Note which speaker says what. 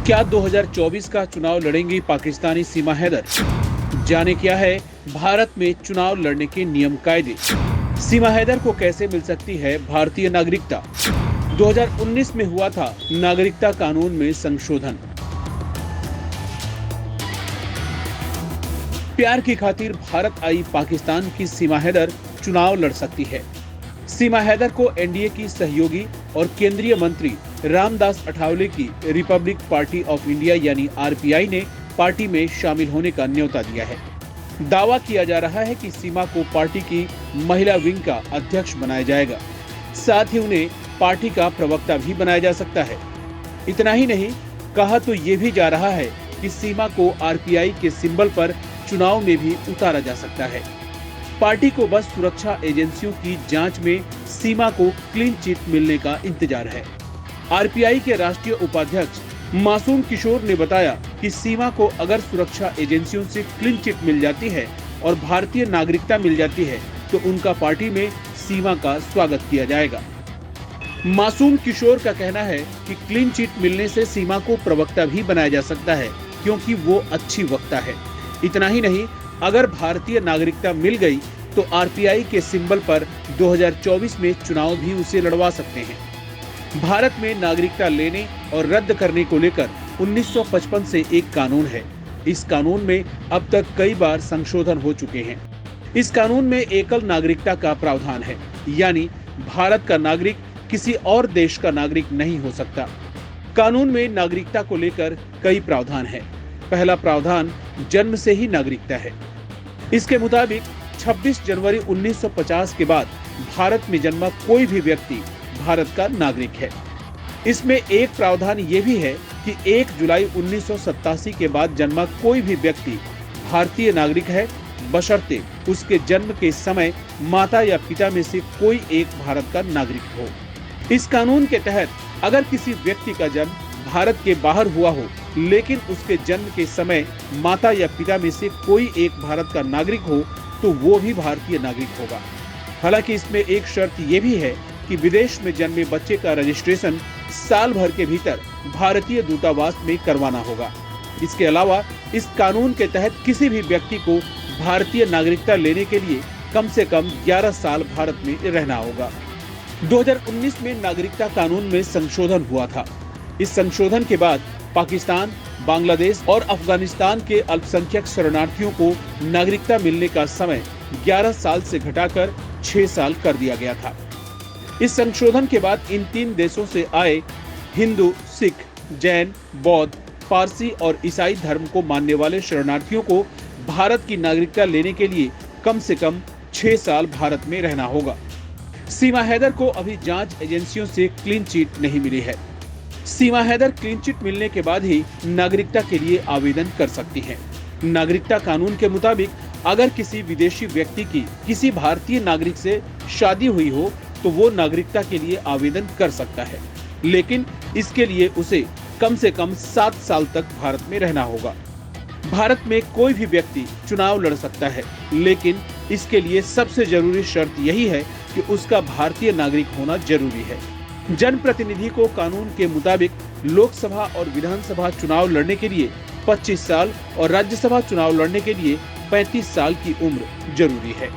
Speaker 1: क्या 2024 का चुनाव लड़ेंगी पाकिस्तानी सीमा हैदर? जाने क्या है भारत में चुनाव लड़ने के नियम कायदे। सीमा हैदर को कैसे मिल सकती है भारतीय नागरिकता? 2019 में हुआ था नागरिकता कानून में संशोधन। प्यार की खातिर भारत आई पाकिस्तान की सीमा हैदर चुनाव लड़ सकती है। सीमा हैदर को एनडीए की सहयोगी और केंद्रीय मंत्री रामदास अठावले की रिपब्लिक पार्टी ऑफ इंडिया यानी आरपीआई ने पार्टी में शामिल होने का न्योता दिया है। दावा किया जा रहा है कि सीमा को पार्टी की महिला विंग का अध्यक्ष बनाया जाएगा। साथ ही उन्हें पार्टी का प्रवक्ता भी बनाया जा सकता है। इतना ही नहीं, कहा तो ये भी जा रहा है कि सीमा को आरपीआई के सिंबल पर चुनाव में भी उतारा जा सकता है। पार्टी को बस सुरक्षा एजेंसियों की जांच में सीमा को क्लीन चिट मिलने का इंतजार है। आरपीआई के राष्ट्रीय उपाध्यक्ष मासूम किशोर ने बताया कि सीमा को अगर सुरक्षा एजेंसियों से क्लीन चिट मिल जाती है और भारतीय नागरिकता मिल जाती है तो उनका पार्टी में सीमा का स्वागत किया जाएगा। मासूम किशोर का कहना है कि क्लीन चिट मिलने से सीमा को प्रवक्ता भी बनाया जा सकता है क्योंकि वो अच्छी वक्ता है। इतना ही नहीं, अगर भारतीय नागरिकता मिल गई तो आरपीआई के सिंबल पर 2024 में चुनाव भी उसे लड़वा सकते हैं। भारत में नागरिकता लेने और रद्द करने को लेकर 1955 से एक कानून है। इस कानून में अब तक कई बार संशोधन हो चुके हैं। इस कानून में एकल नागरिकता का प्रावधान है, यानी भारत का नागरिक किसी और देश का नागरिक नहीं हो सकता। कानून में नागरिकता को लेकर कई प्रावधान है। पहला प्रावधान जन्म से ही नागरिकता है। इसके मुताबिक 26 जनवरी 1950 के बाद भारत में जन्मा कोई भी व्यक्ति भारत का नागरिक है। इसमें एक प्रावधान ये भी है कि 1 जुलाई 1987 के बाद जन्मा कोई भी व्यक्ति भारतीय नागरिक है, बशर्ते उसके जन्म के समय माता या पिता में से कोई एक भारत का नागरिक हो। इस कानून के तहत अगर किसी व्यक्ति का जन्म भारत के बाहर हुआ हो लेकिन उसके जन्म के समय माता या पिता में से कोई एक भारत का नागरिक हो तो वो भी भारतीय नागरिक होगा। हालांकि इसमें एक शर्त ये भी है कि विदेश में जन्मे बच्चे का रजिस्ट्रेशन साल भर के भीतर भारतीय दूतावास में करवाना होगा। इसके अलावा इस कानून के तहत किसी भी व्यक्ति को भारतीय नागरिकता लेने के लिए कम से कम 11 साल भारत में रहना होगा। 2019 में नागरिकता कानून में संशोधन हुआ था। इस संशोधन के बाद पाकिस्तान, बांग्लादेश और अफगानिस्तान के अल्पसंख्यक शरणार्थियों को नागरिकता मिलने का समय 11 साल से घटाकर 6 साल कर दिया गया था। इस संशोधन के बाद इन 3 देशों से आए हिंदू, सिख, जैन, बौद्ध, पारसी और ईसाई धर्म को मानने वाले शरणार्थियों को भारत की नागरिकता लेने के लिए कम से कम 6 साल भारत में रहना होगा। सीमा हैदर को अभी जांच एजेंसियों से क्लीन चिट नहीं मिली है। सीमा हैदर क्लीन चिट मिलने के बाद ही नागरिकता के लिए आवेदन कर सकती हैं। नागरिकता कानून के मुताबिक अगर किसी विदेशी व्यक्ति की किसी भारतीय नागरिक से शादी हुई हो तो वो नागरिकता के लिए आवेदन कर सकता है, लेकिन इसके लिए उसे कम से कम 7 साल तक भारत में रहना होगा। भारत में कोई भी व्यक्ति चुनाव लड़ सकता है, लेकिन इसके लिए सबसे जरूरी शर्त यही है कि उसका भारतीय नागरिक होना जरूरी है। जनप्रतिनिधि को कानून के मुताबिक लोकसभा और विधानसभा चुनाव लड़ने के लिए 25 साल और राज्यसभा चुनाव लड़ने के लिए 35 साल की उम्र जरूरी है।